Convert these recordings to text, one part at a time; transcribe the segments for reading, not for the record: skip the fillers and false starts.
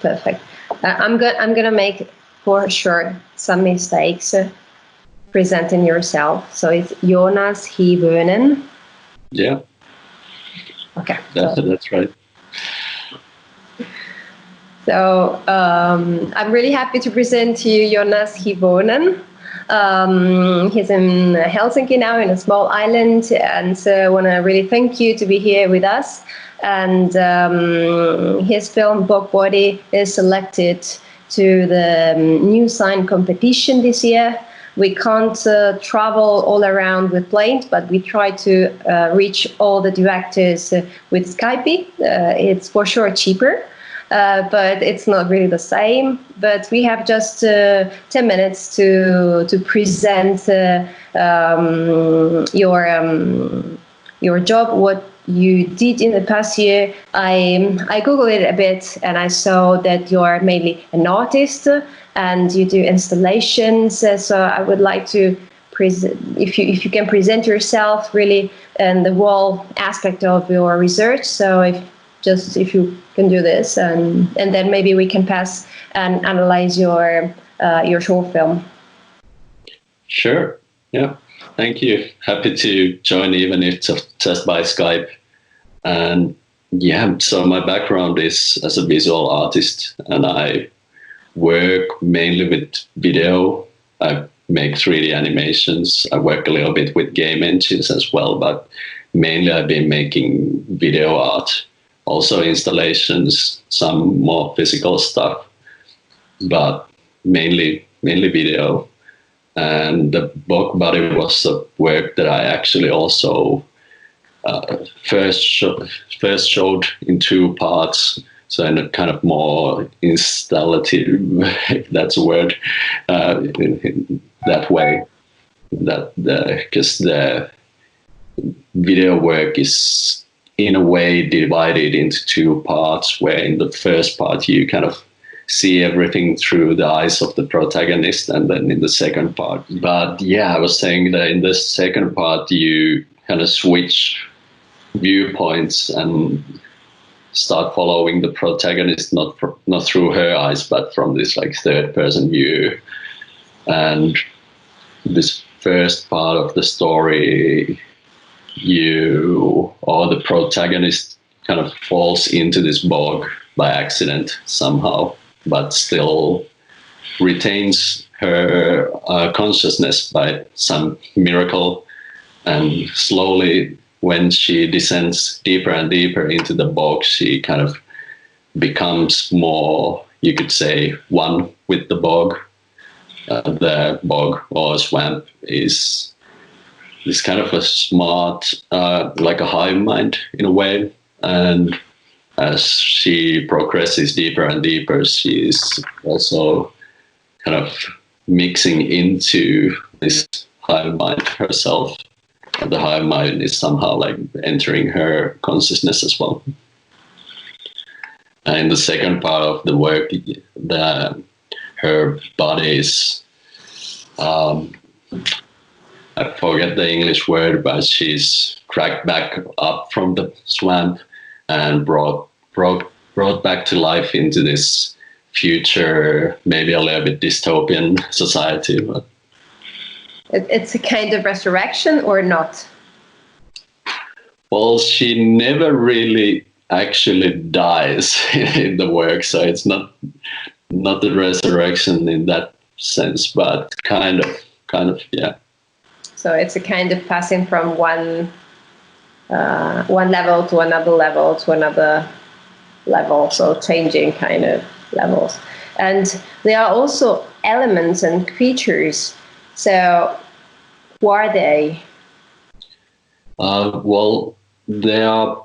Perfect. I'm gonna make for sure some mistakes presenting yourself. So it's Joonas Hyvo. Yeah. Okay. That's right. So I'm really happy to present to you Joonas Hyvo. He's in Helsinki now, in a small island, and so I want to really thank you to be here with us. And his film Bog Body is selected to the New Sign competition this year. We can't travel all around with planes, but we try to reach all the directors with Skype. It's for sure cheaper. But it's not really the same. But we have just 10 minutes to present your job, what you did in the past year. I googled it a bit, and I saw that you are mainly an artist and you do installations. So I would like to if you can present yourself really and the whole aspect of your research. So if you can do this, and then maybe we can pass and analyze your short film. Sure. Yeah. Thank you. Happy to join, even if just by Skype. And yeah, so my background is as a visual artist, and I work mainly with video. I make 3D animations. I work a little bit with game engines as well, but mainly I've been making video art. Also installations, some more physical stuff, but mainly video. And the Bog Body was a work that I actually also first showed in 2 parts. So in a kind of more installative, if that's a word, in that way. Because the video work is in a way divided into 2 parts, where in the first part you kind of see everything through the eyes of the protagonist, and then in the second part. But yeah, I was saying that in the second part you kind of switch viewpoints and start following the protagonist, not through her eyes, but from this like third person view. And this first part of the story, the protagonist kind of falls into this bog by accident somehow, but still retains her consciousness by some miracle. And slowly, when she descends deeper and deeper into the bog, she kind of becomes more, you could say, one with the bog. The bog or swamp is this kind of a smart, like a hive mind in a way. And as she progresses deeper and deeper, she's also kind of mixing into this hive mind herself. And the hive mind is somehow like entering her consciousness as well. And in the second part of the work, her body is, I forget the English word, but she's dragged back up from the swamp and brought back to life into this future, maybe a little bit dystopian society. But it's a kind of resurrection, or not? Well, she never really actually dies in the work, so it's not the resurrection in that sense, but kind of, yeah. So it's a kind of passing from one level to another level to another level, so changing kind of levels. And there are also elements and creatures. So who are they? Well, there are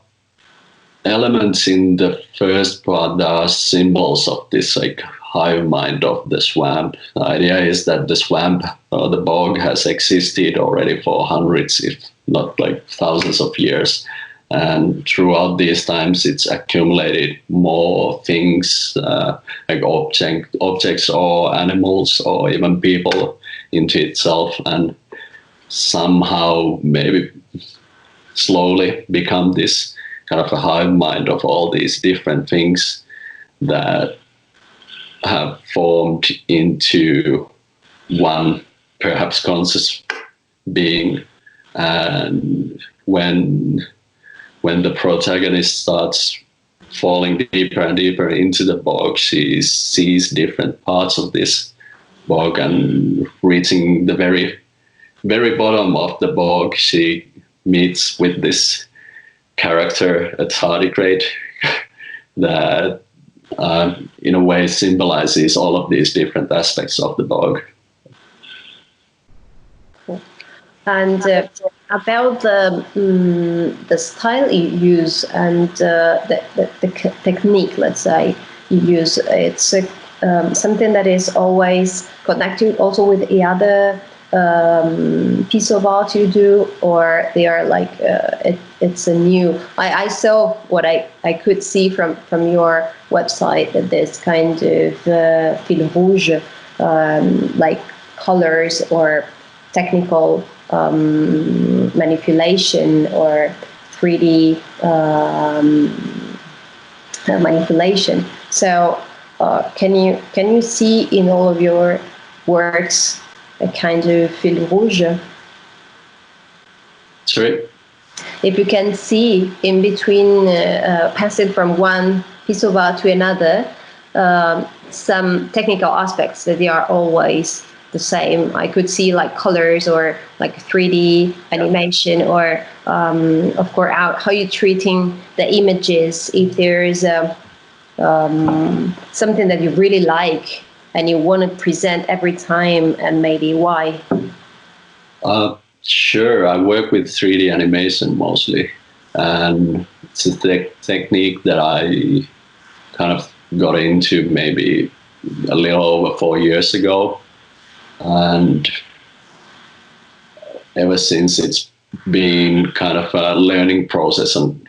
elements in the first part that are symbols of this like hive mind of the swamp. The idea is that the swamp or the bog has existed already for hundreds, if not like thousands of years. And throughout these times, it's accumulated more things like objects or animals or even people into itself, and somehow maybe slowly become this kind of a hive mind of all these different things that have formed into one perhaps conscious being. And when the protagonist starts falling deeper and deeper into the bog, she sees different parts of this bog, and reaching the very bottom of the bog, she meets with this character, a tardigrade, that in a way symbolizes all of these different aspects of the bog. Cool. And about the style you use and the technique, let's say, you use, it's something that is always connected also with the other piece of art you do, or they are like it's a new. I saw what I could see from your website, that there's kind of fil rouge, like colors or technical manipulation or 3D manipulation. So can you see in all of your works a kind of fil rouge? Sorry? If you can see in between, passing from one piece of art to another, some technical aspects that they are always the same. I could see like colors or like 3D animation, or of course how you're treating the images. If there's something that you really like and you want to present every time, and maybe why? Sure, I work with 3D animation mostly, and it's a technique that I kind of got into maybe a little over 4 years ago, and ever since it's been kind of a learning process on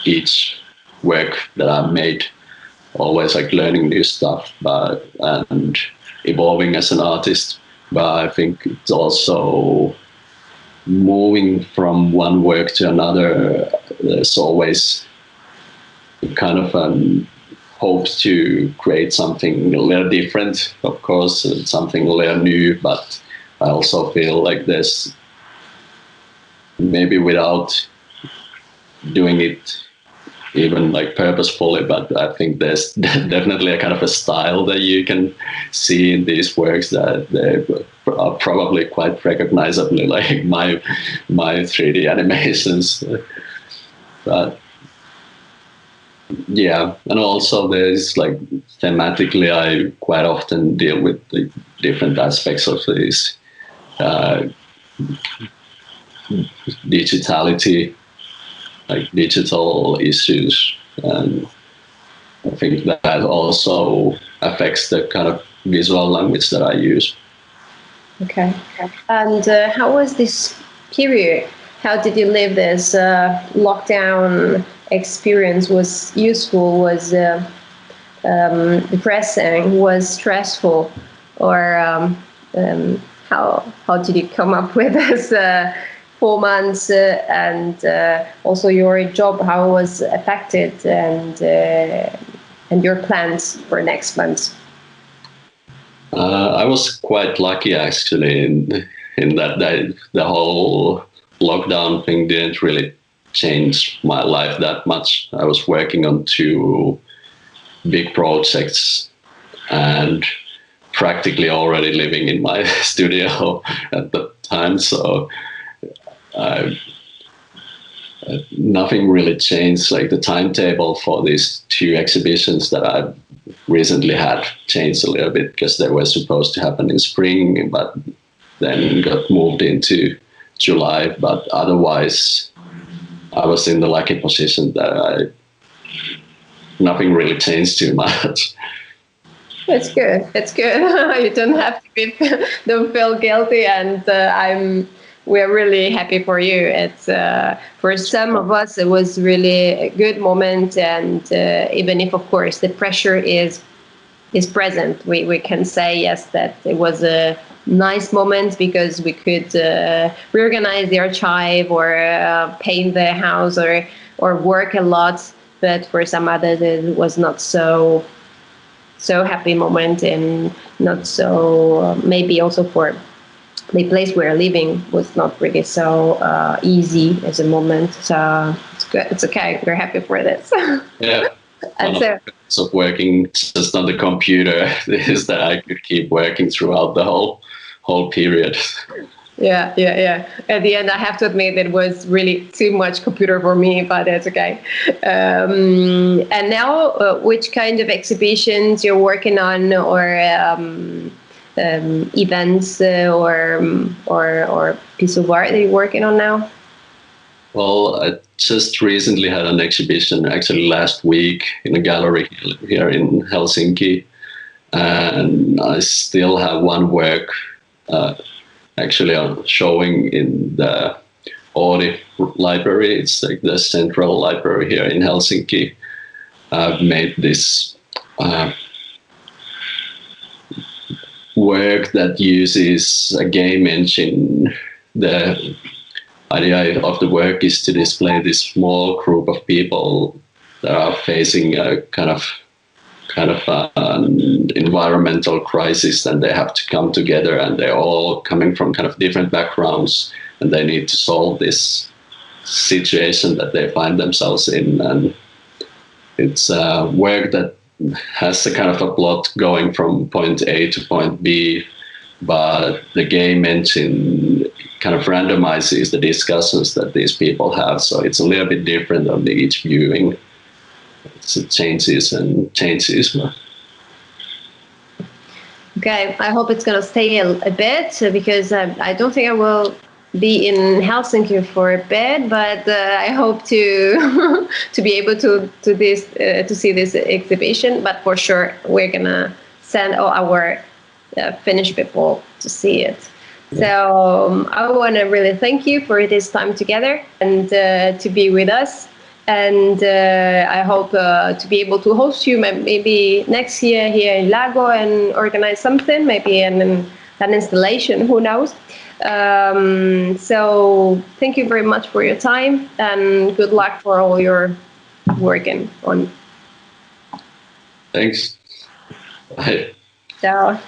each work that I've made, always like learning new stuff, and evolving as an artist. But I think it's also moving from one work to another. There's always kind of hope to create something a little different, of course, something a little new, but I also feel like there's, maybe without doing it even like purposefully, but I think there's definitely a kind of a style that you can see in these works that they are probably quite recognizably like my 3D animations. But yeah, and also there's like thematically, I quite often deal with the different aspects of this digitality, like digital issues, and I think that also affects the kind of visual language that I use. Okay. And how was this period? How did you live this lockdown experience? Was useful? Was depressing? Was stressful? Or how did you come up with this 4 months? And also your job, how was affected, and your plans for next month? I was quite lucky actually in that the whole lockdown thing didn't really change my life that much. I was working on 2 big projects and practically already living in my studio at the time, so nothing really changed. Like the timetable for these 2 exhibitions that I recently had changed a little bit, because they were supposed to happen in spring, but then got moved into July. But otherwise, I was in the lucky position that nothing really changed too much. It's good. It's good. You don't have to don't feel guilty, and we're really happy for you. It's for some of us, it was really a good moment, and even if, of course, the pressure is present, we can say yes that it was a nice moment, because we could reorganize the archive, or paint the house, or work a lot. But for some others, it was not so so happy moment, and not so maybe also for the place we're living was not really so easy as a moment. So it's good. It's okay. We're happy for this. Yeah. And One of the benefits of working just on the computer is that I could keep working throughout the whole period. Yeah. At the end, I have to admit it was really too much computer for me, but that's okay. And now, which kind of exhibitions you're working on, or events, or piece of art that you're working on now? Well, I just recently had an exhibition, actually last week, in a gallery here in Helsinki, and I still have one work actually showing in the Audi library. It's like the central library here in Helsinki. I've made this work that uses a game engine. The idea of the work is to display this small group of people that are facing a kind of an environmental crisis, and they have to come together, and they're all coming from kind of different backgrounds, and they need to solve this situation that they find themselves in. And it's a work that has a kind of a plot going from point A to point B, but the game engine kind of randomizes the discussions that these people have. So it's a little bit different on each viewing. It changes and changes. Okay, I hope it's going to stay a bit, because I don't think I will be in Helsinki for a bit, but I hope to to be able to see this exhibition. But for sure, we're gonna send all our Finnish people to see it. So I want to really thank you for this time together and to be with us. And I hope to be able to host you maybe next year here in Lago and organize something, maybe an installation, who knows. So thank you very much for your time, and good luck for all your working on. Thanks. Bye. Ciao.